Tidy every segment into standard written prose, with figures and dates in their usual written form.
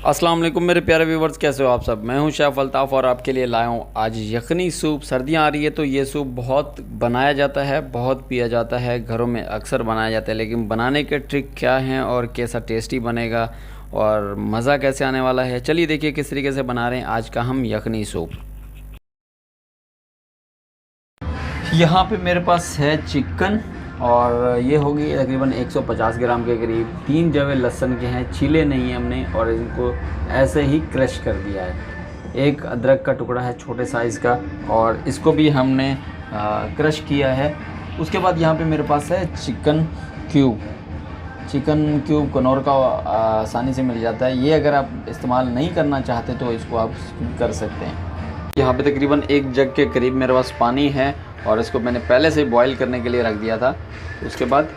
अस्सलाम वालेकुम मेरे प्यारे व्यूवर्स, कैसे हो आप सब। मैं हूं शेफ़ अल्ताफ़ और आपके लिए लाया हूं आज यखनी सूप। सर्दियां आ रही है तो ये सूप बहुत बनाया जाता है, बहुत पिया जाता है, घरों में अक्सर बनाया जाता है। लेकिन बनाने के ट्रिक क्या हैं और कैसा टेस्टी बनेगा और मज़ा कैसे आने वाला है, चलिए देखिए किस तरीके से बना रहे हैं आज का हम यखनी सूप। यहाँ पे मेरे पास है चिकन और ये होगी तकरीबन 150 ग्राम के करीब। 3 जवे लहसुन के हैं, छीले नहीं है हमने और इनको ऐसे ही क्रश कर दिया है। एक अदरक का टुकड़ा है छोटे साइज़ का और इसको भी हमने क्रश किया है। उसके बाद यहाँ पे मेरे पास है चिकन क्यूब कनौर का आसानी से मिल जाता है। ये अगर आप इस्तेमाल नहीं करना चाहते तो इसको आप स्किप कर सकते हैं। यहाँ पे तकरीबन 1 जग के करीब मेरे पास पानी है और इसको मैंने पहले से बॉईल करने के लिए रख दिया था। उसके बाद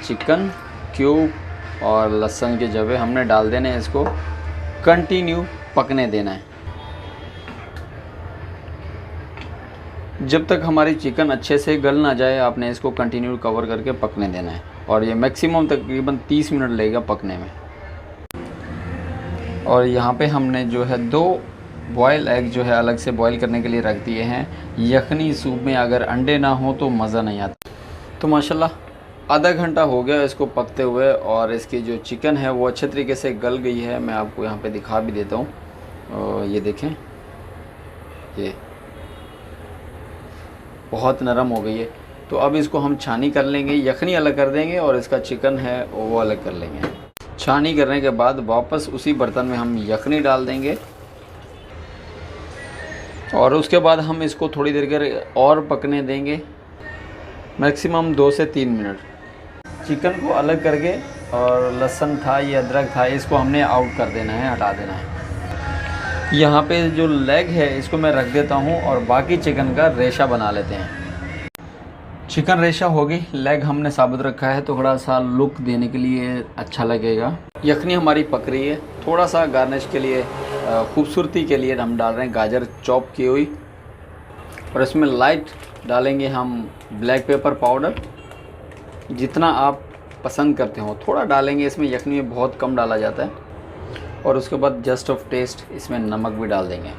चिकन क्यूब और लहसुन के जवे हमने डाल देने हैं, इसको कंटिन्यू पकने देना है जब तक हमारी चिकन अच्छे से गल ना जाए। आपने इसको कंटिन्यू कवर करके पकने देना है और ये मैक्सिमम तकरीबन 30 मिनट लगेगा पकने में। और यहाँ पे हमने जो है 2 बॉयल एग जो है अलग से बॉईल करने के लिए रख दिए हैं। यखनी सूप में अगर अंडे ना हो तो मज़ा नहीं आता। तो माशाल्लाह आधा घंटा हो गया इसको पकते हुए और इसकी जो चिकन है वो अच्छे तरीके से गल गई है। मैं आपको यहाँ पे दिखा भी देता हूँ। ये देखें, ये बहुत नरम हो गई है। तो अब इसको हम छानी कर लेंगे, यखनी अलग कर देंगे और इसका चिकन है वो अलग कर लेंगे। छानी करने के बाद वापस उसी बर्तन में हम यखनी डाल देंगे और उसके बाद हम इसको थोड़ी देर के और पकने देंगे, मैक्सिमम 2 से 3 मिनट। चिकन को अलग करके और लहसुन था, ये अदरक था, इसको हमने आउट कर देना है, हटा देना है। यहाँ पे जो लेग है इसको मैं रख देता हूँ और बाकी चिकन का रेशा बना लेते हैं। चिकन रेशा होगी, लेग हमने साबुत रखा है, थोड़ा सा लुक देने के लिए अच्छा लगेगा। यखनी हमारी पक रही है, थोड़ा सा गार्निश के लिए, खूबसूरती के लिए हम डाल रहे हैं गाजर चॉप की हुई और इसमें लाइट डालेंगे हम ब्लैक पेपर पाउडर। जितना आप पसंद करते हो थोड़ा डालेंगे, इसमें यखनी में बहुत कम डाला जाता है। और उसके बाद जस्ट ऑफ टेस्ट इसमें नमक भी डाल देंगे।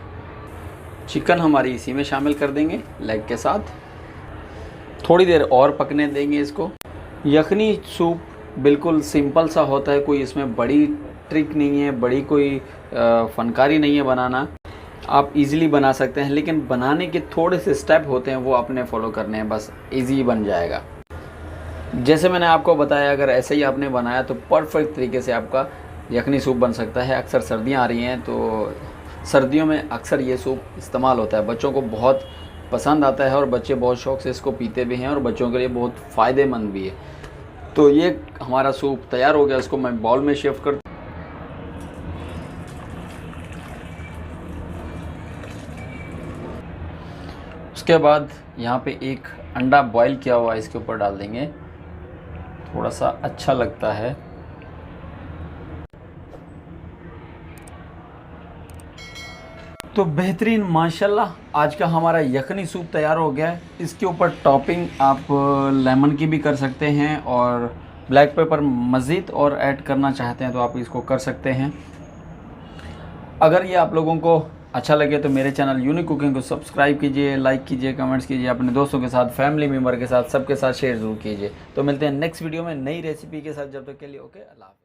चिकन हमारी इसी में शामिल कर देंगे लेग के साथ, थोड़ी देर और पकने देंगे इसको। यखनी सूप बिल्कुल सिंपल सा होता है, कोई इसमें बड़ी ट्रिक नहीं है, बड़ी कोई फनकारी नहीं है बनाना। आप इजीली बना सकते हैं, लेकिन बनाने के थोड़े से स्टेप होते हैं वो आपने फॉलो करने हैं, बस इजी बन जाएगा। जैसे मैंने आपको बताया, अगर ऐसे ही आपने बनाया तो परफेक्ट तरीके से आपका यखनी सूप बन सकता है। अक्सर सर्दियाँ आ रही हैं तो सर्दियों में अक्सर ये सूप इस्तेमाल होता है, बच्चों को बहुत पसंद आता है और बच्चे बहुत शौक़ से इसको पीते भी हैं और बच्चों के लिए बहुत फ़ायदेमंद भी है। तो ये हमारा सूप तैयार हो गया, इसको मैं बाउल में शिफ्ट कर। उसके बाद यहाँ पे एक अंडा बॉईल किया हुआ इसके ऊपर डाल देंगे, थोड़ा सा अच्छा लगता है। तो बेहतरीन माशाल्लाह आज का हमारा यखनी सूप तैयार हो गया है। इसके ऊपर टॉपिंग आप लेमन की भी कर सकते हैं और ब्लैक पेपर मज़ीद और ऐड करना चाहते हैं तो आप इसको कर सकते हैं। अगर ये आप लोगों को अच्छा लगे तो मेरे चैनल यूनिक कुकिंग को सब्सक्राइब कीजिए, लाइक कीजिए, कमेंट्स कीजिए, अपने दोस्तों के साथ, फैमिली मेम्बर के साथ, सबके साथ शेयर ज़रूर कीजिए। तो मिलते हैं नेक्स्ट वीडियो में नई रेसिपी के साथ, जब तक के लिए ओके, अल्लाह।